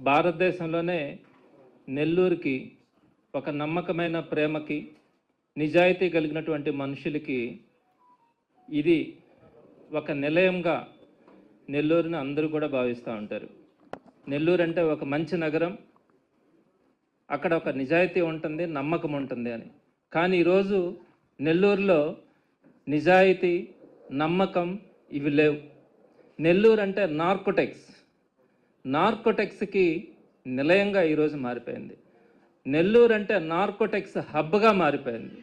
భారతదేశంలోనే నెల్లూరుకి ఒక నమ్మకమైన ప్రేమకి నిజాయితీ కలిగినటువంటి మనుషులకి ఇది ఒక నిలయంగా నెల్లూరుని అందరూ కూడా భావిస్తూ ఉంటారు. నెల్లూరు అంటే ఒక మంచి నగరం, అక్కడ ఒక నిజాయితీ ఉంటుంది, నమ్మకం ఉంటుంది అని. కానీ ఈరోజు నెల్లూరులో నిజాయితీ, నమ్మకం ఇవి లేవు. నెల్లూరు అంటే నార్కోటెక్స్కి నిలయంగా ఈరోజు మారిపోయింది. నెల్లూరు అంటే నార్కోటెక్స్ హబ్గా మారిపోయింది.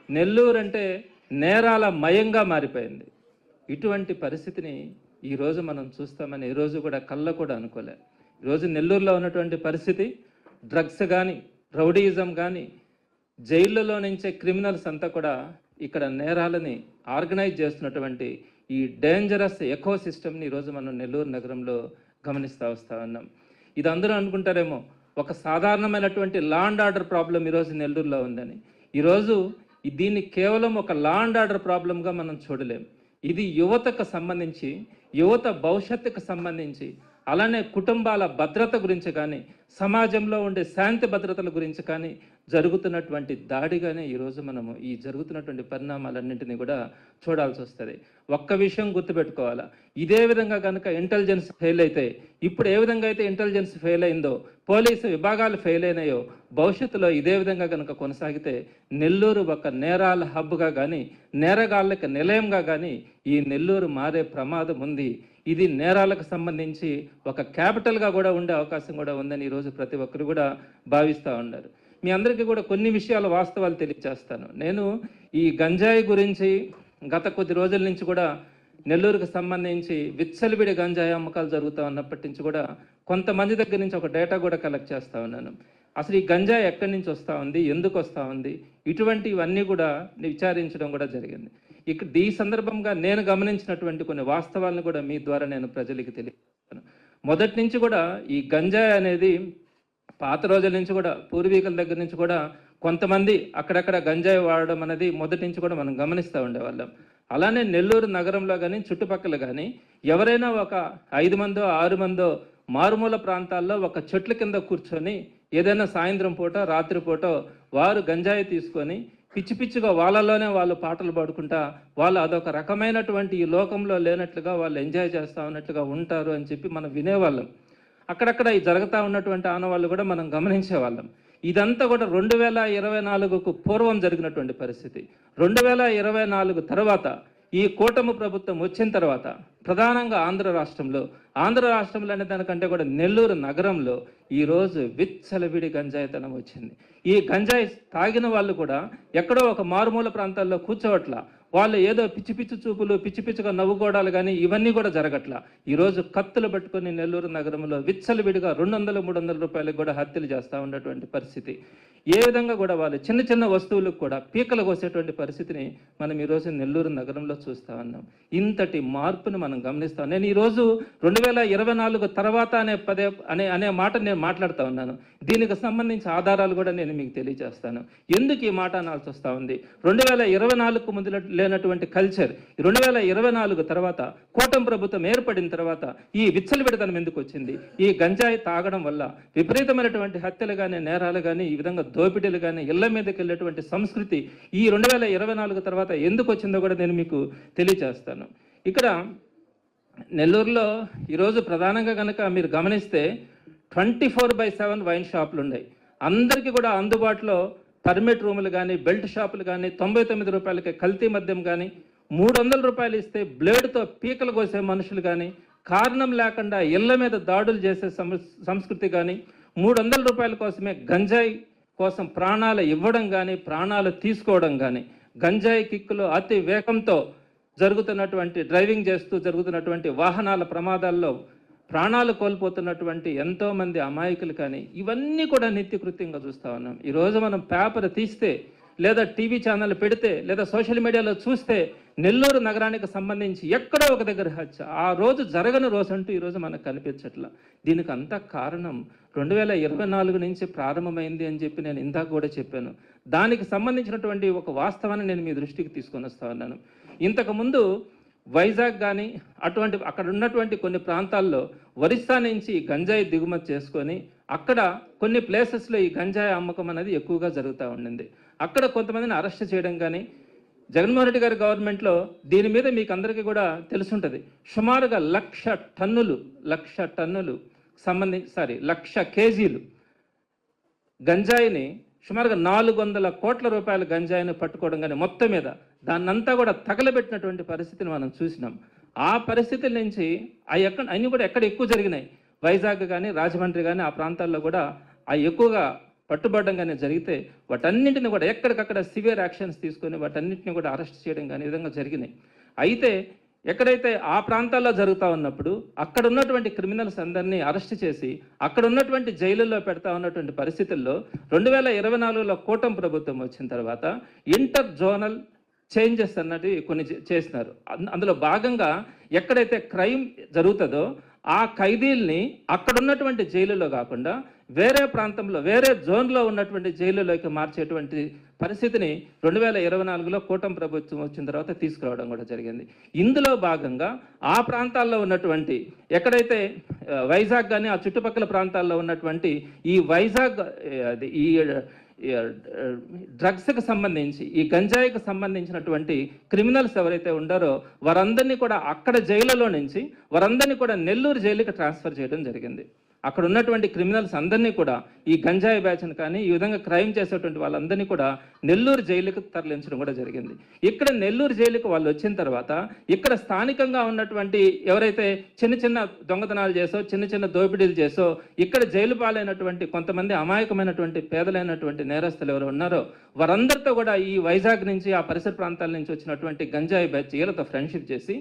నెల్లూరు అంటే నేరాల మయంగా మారిపోయింది. ఇటువంటి పరిస్థితిని ఈరోజు మనం చూస్తామని ఈరోజు కూడా కళ్ళ కూడా అనుకోలే. ఈరోజు నెల్లూరులో ఉన్నటువంటి పరిస్థితి, డ్రగ్స్ కానీ, రౌడీయిజం కానీ, జైళ్ళలో నుంచే క్రిమినల్స్ అంతా కూడా ఇక్కడ నేరాలని ఆర్గనైజ్ చేస్తున్నటువంటి ఈ డేంజరస్ ఎకో సిస్టమ్ని ఈరోజు మనం నెల్లూరు నగరంలో గమనిస్తూ వస్తూ ఉన్నాం. ఇది అందరూ అనుకుంటారేమో ఒక సాధారణమైనటువంటి లా అండ్ ఆర్డర్ ప్రాబ్లం ఈరోజు నెల్లూరులో ఉందని. ఈరోజు దీన్ని కేవలం ఒక లా అండ్ ఆర్డర్ ప్రాబ్లంగా మనం చూడలేం. ఇది యువతకు సంబంధించి, యువత భవిష్యత్తుకు సంబంధించి, అలానే కుటుంబాల భద్రత గురించి కానీ, సమాజంలో ఉండే శాంతి భద్రతల గురించి కానీ జరుగుతున్నటువంటి దాడిగానే ఈరోజు మనము ఈ జరుగుతున్నటువంటి పరిణామాలన్నింటినీ కూడా చూడాల్సి వస్తుంది. ఒక్క విషయం గుర్తుపెట్టుకోవాలా, ఇదే విధంగా కనుక ఇంటెలిజెన్స్ ఫెయిల్ అయితే, ఇప్పుడు ఏ విధంగా అయితే ఇంటెలిజెన్స్ ఫెయిల్ అయిందో, పోలీసు విభాగాలు ఫెయిల్ అయినాయో, భవిష్యత్తులో ఇదే విధంగా కనుక కొనసాగితే నెల్లూరు ఒక నేరాల హబ్గా కానీ, నేరగాళ్ళకి నిలయంగా కానీ ఈ నెల్లూరు మారే ప్రమాదం ఉంది. ఇది నేరాలకు సంబంధించి ఒక క్యాపిటల్గా కూడా ఉండే అవకాశం కూడా ఉందని ఈరోజు ప్రతి ఒక్కరు కూడా భావిస్తూ ఉన్నారు. మీ అందరికీ కూడా కొన్ని విషయాల వాస్తవాలు తెలియజేస్తాను. నేను ఈ గంజాయి గురించి గత కొద్ది రోజుల నుంచి కూడా నెల్లూరుకు సంబంధించి విచ్చలవిడి గంజాయి అమ్మకాలు జరుగుతూ ఉన్నప్పటి నుంచి కూడా కొంతమంది దగ్గర నుంచి ఒక డేటా కూడా కలెక్ట్ చేస్తూ ఉన్నాను. అసలు ఈ గంజాయి ఎక్కడి నుంచి వస్తూ ఉంది, ఎందుకు వస్తూ ఉంది, ఇటువంటివన్నీ కూడా విచారించడం కూడా జరిగింది. ఇక్కడ ఈ సందర్భంగా నేను గమనించినటువంటి కొన్ని వాస్తవాలను కూడా మీ ద్వారా నేను ప్రజలకు తెలియజేస్తాను. మొదటి నుంచి కూడా ఈ గంజాయి అనేది పాత రోజుల నుంచి కూడా, పూర్వీకుల దగ్గర నుంచి కూడా కొంతమంది అక్కడక్కడ గంజాయి వాడడం అనేది మొదటి నుంచి కూడా మనం గమనిస్తూ ఉండేవాళ్ళం. అలానే నెల్లూరు నగరంలో కానీ, చుట్టుపక్కల కానీ ఎవరైనా ఒక 5 మందో 6 మందో మారుమూల ప్రాంతాల్లో ఒక చెట్ల కింద కూర్చొని ఏదైనా సాయంత్రం పూట, రాత్రి పూట వారు గంజాయి తీసుకొని పిచ్చి పిచ్చిగా వాళ్ళలోనే వాళ్ళు పాటలు పాడుకుంటా వాళ్ళు అదొక రకమైనటువంటి ఈ లోకంలో లేనట్లుగా వాళ్ళు ఎంజాయ్ చేస్తూ ఉన్నట్లుగా ఉంటారు అని చెప్పి మనం వినేవాళ్ళం. అక్కడక్కడ ఈ జరుగుతూ ఉన్నటువంటి ఆనవాళ్ళు కూడా మనం గమనించేవాళ్ళం. ఇదంతా కూడా 2024కు పూర్వం జరిగినటువంటి పరిస్థితి. 2024 తర్వాత ఈ కూటమి ప్రభుత్వం వచ్చిన తర్వాత ప్రధానంగా ఆంధ్ర రాష్ట్రంలో అనే దానికంటే కూడా నెల్లూరు నగరంలో ఈరోజు విచ్చలవిడి గంజాయితనం వచ్చింది. ఈ గంజాయి తాగిన వాళ్ళు కూడా ఎక్కడో ఒక మారుమూల ప్రాంతాల్లో కూర్చోవట్ల, వాళ్ళు ఏదో పిచ్చి పిచ్చి చూపులు, పిచ్చి పిచ్చిగా నవ్వుకోవడాలు కానీ ఇవన్నీ కూడా జరగట్లా. ఈరోజు కత్తులు పట్టుకొని నెల్లూరు నగరంలో విచ్చలవిడిగా 200-300 రూపాయలకు కూడా హత్యలు చేస్తూ ఉన్నటువంటి పరిస్థితి. ఏ విధంగా కూడా వాళ్ళు చిన్న చిన్న వస్తువులకు కూడా పీకలు కోసేటువంటి పరిస్థితిని మనం ఈరోజు నెల్లూరు నగరంలో చూస్తూ ఉన్నాం. ఇంతటి మార్పును మనం గమనిస్తాం. నేను ఈరోజు 2024 తర్వాత అనే మాట నేను మాట్లాడుతూ ఉన్నాను. దీనికి సంబంధించి ఆధారాలు కూడా నేను మీకు తెలియజేస్తాను. ఎందుకు ఈ మాట అనాల్సి వస్తూ ఉంది? 2024కు ముందు లేనటువంటి కల్చర్ 2024 తర్వాత కూటమి ప్రభుత్వం ఏర్పడిన తర్వాత ఈ విచ్చలవిడితనం ఎందుకు వచ్చింది? ఈ గంజాయి తాగడం వల్ల విపరీతమైనటువంటి హత్యలు కానీ, నేరాలు కానీ, ఈ విధంగా దోపిడీలు కానీ, ఇళ్ల మీదకి వెళ్ళేటువంటి సంస్కృతి ఈ 2024 తర్వాత ఎందుకు వచ్చిందో కూడా నేను మీకు తెలియజేస్తాను. ఇక్కడ నెల్లూరులో ఈరోజు ప్రధానంగా కనుక మీరు గమనిస్తే 24/7 వైన్ షాపులు ఉన్నాయి. అందరికీ కూడా అందుబాటులో పర్మిట్ రూములు కానీ, బెల్ట్ షాపులు కానీ, 99 రూపాయలకి కల్తీ మద్యం కానీ, 300 రూపాయలు ఇస్తే బ్లేడ్తో పీకలు కోసే మనుషులు కానీ, కారణం లేకుండా ఇళ్ల మీద దాడులు చేసే సంస్కృతి కానీ, 300 రూపాయల కోసమే గంజాయి కోసం ప్రాణాలు ఇవ్వడం కానీ, ప్రాణాలు తీసుకోవడం కానీ, గంజాయి కిక్కులు అతి వేగంతో జరుగుతున్నటువంటి డ్రైవింగ్ చేస్తూ జరుగుతున్నటువంటి వాహనాల ప్రమాదాల్లో ప్రాణాలు కోల్పోతున్నటువంటి ఎంతోమంది అమాయకులు కానీ, ఇవన్నీ కూడా నిత్యకృత్యంగా చూస్తూ ఉన్నాం. ఈరోజు మనం పేపర్ తీస్తే, లేదా టీవీ ఛానల్ పెడితే, లేదా సోషల్ మీడియాలో చూస్తే నెల్లూరు నగరానికి సంబంధించి ఎక్కడో ఒక దగ్గర హత్య, ఆ రోజు జరగని రోజు అంటూ ఈరోజు మనకు కనిపించట్లా. దీనికి అంతా కారణం 2024 నుంచి ప్రారంభమైంది అని చెప్పి నేను ఇందాక కూడా చెప్పాను. దానికి సంబంధించినటువంటి ఒక వాస్తవాన్ని నేను మీ దృష్టికి తీసుకొని వస్తా ఉన్నాను. ఇంతకుముందు వైజాగ్ కానీ అటువంటి అక్కడ ఉన్నటువంటి కొన్ని ప్రాంతాల్లో ఒరిస్సా నుంచి గంజాయి దిగుమతి చేసుకొని అక్కడ కొన్ని ప్లేసెస్లో ఈ గంజాయి అమ్మకం అనేది ఎక్కువగా జరుగుతూ ఉండింది. అక్కడ కొంతమందిని అరెస్ట్ చేయడం కానీ, జగన్మోహన్ రెడ్డి గారి గవర్నమెంట్లో దీని మీద మీకు అందరికీ కూడా తెలుసుంటుంది. సుమారుగా 1,00,000 టన్నులు 1,00,000 కేజీలు గంజాయిని, సుమారుగా 400 కోట్ల రూపాయల గంజాయిని పట్టుకోవడం కానీ మొత్తం మీద దాన్నంతా కూడా తగలబెట్టినటువంటి పరిస్థితిని మనం చూసినాం. ఆ పరిస్థితుల నుంచి అన్నీ కూడా ఎక్కడ ఎక్కువ జరిగినాయి, వైజాగ్ కానీ రాజమండ్రి కానీ ఆ ప్రాంతాల్లో కూడా ఎక్కువగా పట్టుబడడం కానీ జరిగితే వాటన్నింటిని కూడా ఎక్కడికక్కడ సివియర్ యాక్షన్స్ తీసుకొని వాటన్నింటిని కూడా అరెస్ట్ చేయడం కానీ ఈ విధంగా జరిగినాయి. అయితే ఎక్కడైతే ఆ ప్రాంతాల్లో జరుగుతూ ఉన్నప్పుడు అక్కడ ఉన్నటువంటి క్రిమినల్స్ అందరినీ అరెస్ట్ చేసి అక్కడ ఉన్నటువంటి జైలుల్లో పెడతా ఉన్నటువంటి పరిస్థితుల్లో 2024లో కూటమి ప్రభుత్వం వచ్చిన తర్వాత ఇంటర్ జోనల్ చేంజెస్ అన్నది కొన్ని చేసినారు. అందులో భాగంగా ఎక్కడైతే క్రైమ్ జరుగుతుందో ఆ ఖైదీల్ని అక్కడ ఉన్నటువంటి జైలులో కాకుండా వేరే ప్రాంతంలో వేరే జోన్లో ఉన్నటువంటి జైలులోకి మార్చేటువంటి పరిస్థితిని 2024లో కూటమి ప్రభుత్వం వచ్చిన తర్వాత తీసుకురావడం కూడా జరిగింది. ఇందులో భాగంగా ఆ ప్రాంతాల్లో ఉన్నటువంటి ఎక్కడైతే వైజాగ్ కానీ ఆ చుట్టుపక్కల ప్రాంతాల్లో ఉన్నటువంటి ఈ వైజాగ్ ఈ డ్రగ్స్కి సంబంధించి ఈ గంజాయికి సంబంధించినటువంటి క్రిమినల్స్ ఎవరైతే ఉండారో వారందరినీ కూడా అక్కడ జైలులో నుంచి వారందరినీ కూడా నెల్లూరు జైలుకి ట్రాన్స్ఫర్ చేయడం జరిగింది. అక్కడ ఉన్నటువంటి క్రిమినల్స్ అందరినీ కూడా ఈ గంజాయి బ్యాచ్ని కానీ ఈ విధంగా క్రైమ్ చేసేటువంటి వాళ్ళందరినీ కూడా నెల్లూరు జైలుకి తరలించడం కూడా జరిగింది. ఇక్కడ నెల్లూరు జైలుకి వాళ్ళు వచ్చిన తర్వాత ఇక్కడ స్థానికంగా ఉన్నటువంటి ఎవరైతే చిన్న చిన్న దొంగతనాలు చేసో చిన్న చిన్న దోపిడీలు చేసో ఇక్కడ జైలు పాలైనటువంటి కొంతమంది అమాయకమైనటువంటి పేదలైనటువంటి నేరస్తులు ఎవరు ఉన్నారో వారందరితో కూడా ఈ వైజాగ్ నుంచి ఆ పరిసర ప్రాంతాల నుంచి వచ్చినటువంటి గంజాయి బ్యాచ్ వీళ్ళతో ఫ్రెండ్షిప్ చేసి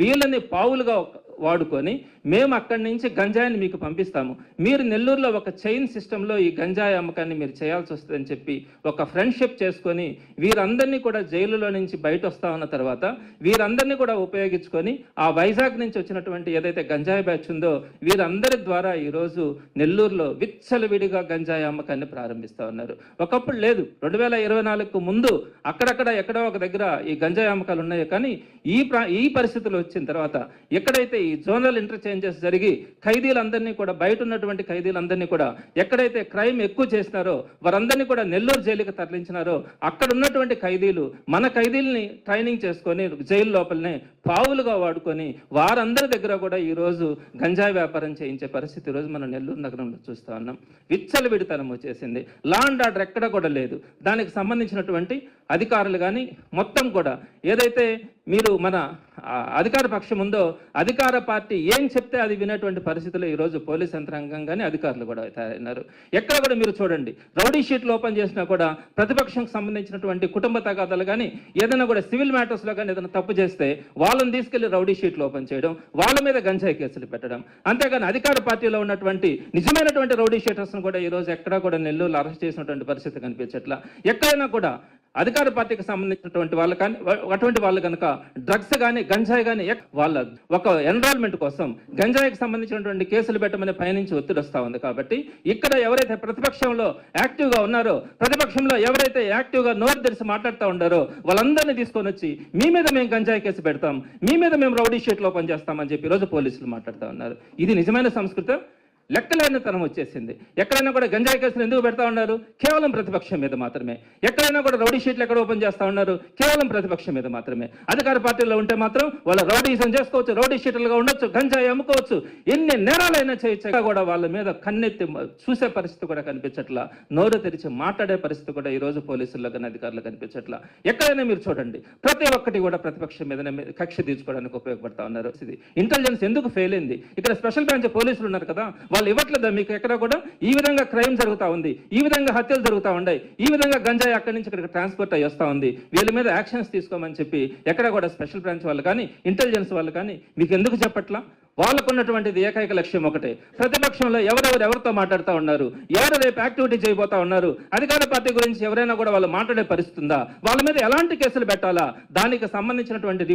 వీళ్ళని పావులుగా వాడుకొని మేము అక్కడి నుంచి గంజాయిని మీకు పంపిస్తాము, మీరు నెల్లూరులో ఒక చైన్ సిస్టంలో ఈ గంజాయి అమ్మకాన్ని మీరు చేయాల్సి వస్తుందని చెప్పి ఒక ఫ్రెండ్షిప్ చేసుకొని వీరందరినీ కూడా జైలులో నుంచి బయట వస్తా ఉన్న తర్వాత వీరందరినీ కూడా ఉపయోగించుకొని ఆ వైజాగ్ నుంచి వచ్చినటువంటి ఏదైతే గంజాయి బ్యాచ్ ఉందో వీరందరి ద్వారా ఈరోజు నెల్లూరులో విచ్చలవిడిగా గంజాయి అమ్మకాన్ని ప్రారంభిస్తూ ఉన్నారు. ఒకప్పుడు లేదు, 2024కు ముందు అక్కడక్కడ ఎక్కడో ఒక దగ్గర ఈ గంజాయి అమ్మకాలు ఉన్నాయి. కానీ ఈ పరిస్థితులు వచ్చిన తర్వాత ఎక్కడైతే ఈ జోనల్ ఇంటర్చేంజెస్ జరిగి ఖైదీలందరినీ కూడా బయట ఉన్నటువంటి ఖైదీలందరినీ కూడా ఎక్కడైతే క్రైమ్ ఎక్కువ చేసినారో వారందరినీ కూడా నెల్లూరు జైలుకి తరలించినారో అక్కడ ఉన్నటువంటి ఖైదీలు మన ఖైదీలని ట్రైనింగ్ చేసుకొని జైలు లోపలనే పావులుగా వాడుకొని వారందరి దగ్గర కూడా ఈరోజు గంజాయి వ్యాపారం చేయించే పరిస్థితి ఈరోజు మనం నెల్లూరు నగరంలో చూస్తూ ఉన్నాం. విచ్చలవిడితనం వచ్చేసింది, లా అండ్ ఆర్డర్ ఎక్కడ కూడా లేదు. దానికి సంబంధించినటువంటి అధికారులు కానీ మొత్తం కూడా ఏదైతే మీరు మన అధికార పక్షం ఉందో అధికార పార్టీ ఏం చెప్తే అది వినేటువంటి పరిస్థితుల్లో ఈరోజు పోలీస్ యంత్రాంగం కానీ అధికారులు కూడా తయారైనారు. ఎక్కడ కూడా మీరు చూడండి, రౌడీ షీట్లు ఓపెన్ చేసినా కూడా ప్రతిపక్షంకి సంబంధించినటువంటి కుటుంబ తగాదాలు కానీ ఏదైనా కూడా సివిల్ మ్యాటర్స్లో కానీ ఏదైనా తప్పు చేస్తే వాళ్ళని తీసుకెళ్లి రౌడీ షీట్లు ఓపెన్ చేయడం, వాళ్ళ మీద గంజాయి కేసులు పెట్టడం. అంతేగాని అధికార పార్టీలో ఉన్నటువంటి నిజమైనటువంటి రౌడీ షీటర్స్ను కూడా ఈరోజు ఎక్కడా కూడా నెల్లూరులో అరెస్ట్ చేసినటువంటి పరిస్థితి కనిపించట్లా. ఎక్కడైనా కూడా అధికార పార్టీకి సంబంధించినటువంటి వాళ్ళు కానీ అటువంటి వాళ్ళు కనుక డ్రగ్స్ కానీ గంజాయి కానీ వాళ్ళ ఒక ఎన్రోల్మెంట్ కోసం గంజాయికి సంబంధించినటువంటి కేసులు పెట్టమని పయనించి ఒత్తిడి వస్తూ ఉంది. కాబట్టి ఇక్కడ ఎవరైతే ప్రతిపక్షంలో యాక్టివ్గా ఉన్నారో ప్రతిపక్షంలో ఎవరైతే యాక్టివ్గా నోరు తెరిచి మాట్లాడుతూ ఉన్నారో వాళ్ళందరినీ తీసుకొని వచ్చి మీ మీద మేము గంజాయి కేసు పెడతాం, మీ మీద మేము రౌడీ షీట్లు ఓపెన్ చేస్తామని చెప్పి ఈరోజు పోలీసులు మాట్లాడుతూ ఉన్నారు. ఇది నిజమైన సంస్కృతి? లెక్కలేనితనం వచ్చేసింది. ఎక్కడైనా కూడా గంజాయి కేసులు ఎందుకు పెడతా ఉన్నారు? కేవలం ప్రతిపక్షం మీద మాత్రమే. ఎక్కడైనా కూడా రౌడీ షీట్లు ఎక్కడ ఓపెన్ చేస్తూ ఉన్నారు? కేవలం ప్రతిపక్షం మీద మాత్రమే. అధికార పార్టీలో ఉంటే మాత్రం వాళ్ళ రౌడీజం చేసుకోవచ్చు, రౌడీ షీట్లుగా ఉండొచ్చు, గంజాయి అమ్ముకోవచ్చు, ఎన్ని నేరాలైనా చేయొచ్చు. కూడా వాళ్ళ మీద కన్నెత్తి చూసే పరిస్థితి కూడా కనిపించట్లా, నోరు తెరిచి మాట్లాడే పరిస్థితి కూడా ఈరోజు పోలీసుల్లో కానీ అధికారులు కనిపించట్లా. ఎక్కడైనా మీరు చూడండి, ప్రతి ఒక్కటి కూడా ప్రతిపక్షం మీద కక్ష తీర్చుకోవడానికి ఉపయోగపడతా ఉన్నారు. ఇంటెలిజెన్స్ ఎందుకు ఫెయిల్ అయింది? ఇక్కడ స్పెషల్ బ్రాంచ్ పోలీసులు ఉన్నారు కదా, వాళ్ళు ఇవ్వట్లేదా మీకు? ఎక్కడ కూడా ఈ విధంగా క్రైమ్ జరుగుతూ ఉంది, ఈ విధంగా హత్యలు జరుగుతూ ఉన్నాయి, ఈ విధంగా గంజాయి అక్కడి నుంచి ఇక్కడికి ట్రాన్స్పోర్ట్ అయ్యి వస్తూ ఉంది, వీళ్ళ మీద యాక్షన్స్ తీసుకోమని చెప్పి ఎక్కడ కూడా స్పెషల్ బ్రాంచ్ వాళ్ళు కానీ ఇంటెలిజెన్స్ వాళ్ళు కానీ మీకు ఎందుకు చెప్పట్లా? వాళ్ళకున్నటువంటిది ఏకైక లక్ష్యం ఒకటే, ప్రతిపక్షంలో ఎవరితో మాట్లాడుతూ ఉన్నారు, ఎవరు రేపు యాక్టివిటీ చేయబోతా ఉన్నారు, అధికార పార్టీ గురించి ఎవరైనా కూడా వాళ్ళు మాట్లాడే పరిస్థితి ఉందా, వాళ్ళ మీద ఎలాంటి కేసులు పెట్టాలా, దానికి సంబంధించినటువంటి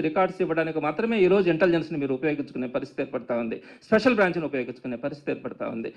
రికార్డ్స్ ఇవ్వడానికి మాత్రమే ఈ రోజు ఇంటెలిజెన్స్ ని మీరు ఉపయోగించుకునే పరిస్థితి ఏర్పడతా ఉంది, స్పెషల్ బ్రాంచ్ని ఉపయోగించుకునే పరిస్థితి ఏర్పడతా ఉంది.